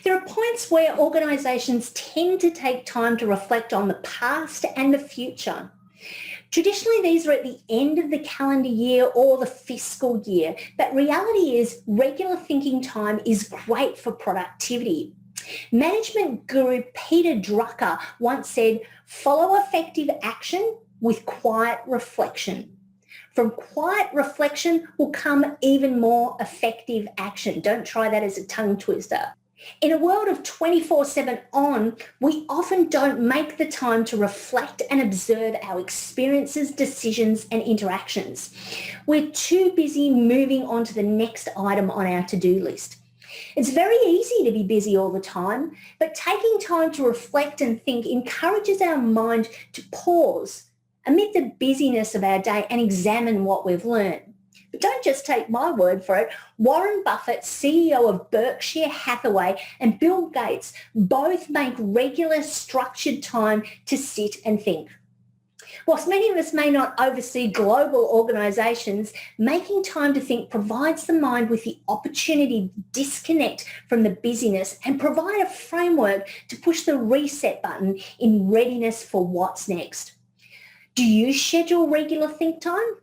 There are points where organisations tend to take time to reflect on the past and the future. Traditionally, these are at the end of the calendar year or the fiscal year, but reality is regular thinking time is great for productivity. Management guru Peter Drucker once said, "Follow effective action with quiet reflection." From quiet reflection will come even more effective action. Don't try that as a tongue twister. In a world of 24/7 on, we often don't make the time to reflect and observe our experiences, decisions, and interactions. We're too busy moving on to the next item on our to-do list. It's very easy to be busy all the time, but taking time to reflect and think encourages our mind to pause amid the busyness of our day and examine what we've learned. But don't just take my word for it. Warren Buffett, CEO of Berkshire Hathaway, and Bill Gates both make regular structured time to sit and think. Whilst many of us may not oversee global organisations, making time to think provides the mind with the opportunity to disconnect from the busyness and provide a framework to push the reset button in readiness for what's next. Do you schedule regular think time?